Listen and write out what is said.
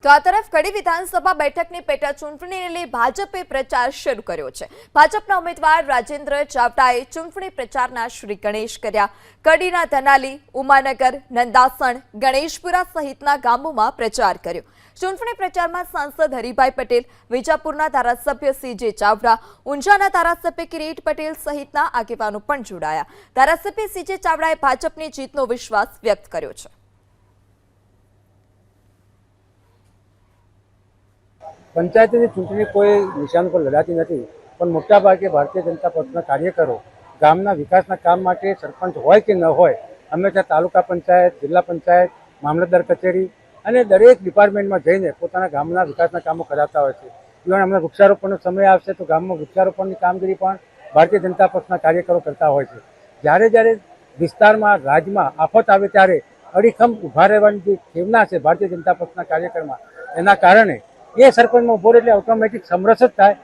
તો આ તરફ કડી વિધાનસભા બેઠકની પેટા ચૂંટણીને લઈ ભાજપે પ્રચાર શરૂ કર્યો છે। ભાજપના ઉમેદવાર રાજેન્દ્ર ચાવડાએ ચૂંટણી પ્રચારના શ્રી ગણેશ કર્યા। કડીના ધનાલી, ઉમાનગર, નંદાસણ, ગણેશપુરા સહિતના ગામોમાં પ્રચાર કર્યો। ચૂંટણી પ્રચારમાં સાંસદ હરિભાઈ પટેલ, વિજાપુરના ધારાસભ્ય સીજે ચાવડા, ઊંઝાના ધારાસભ્ય કિરીટ પટેલ સહિતના આગેવાનો પણ જોડાયા। ધારાસભ્ય સીજે ચાવડાએ ભાજપની જીતનો વિશ્વાસ વ્યક્ત કર્યો છે। पंचायती चूंटणी कोई निशान पर लड़ाती नहीं, पण मोटा भागे भारतीय जनता पक्षना कार्यकरो गामना विकासना काम माटे सरपंच होय के न होय हमेशा तालुका पंचायत, जिल्ला पंचायत, मामलतदार कचेरी अने दरेक डिपार्टमेंटमां जईने पोताना गामना विकासना कामो करावता होय छे। इवन हमणे वृक्षारोपणनो समय आवशे तो गाममां वृक्षारोपणनी कामगीरी पण भारतीय जनता पक्षना कार्यकरो करता होय छे। ज्यारे ज्यारे विस्तारमां राज्यमां आफत आवे त्यारे अડીખમ ઉભા રહેવાની જે ખેવના છે ભારતીય જનતા પક્ષના કાર્યકરમાં, એના કારણે એ સરપંચમાં ઉભો રહે એટલે ઓટોમેટિક સમરસ જ થાય।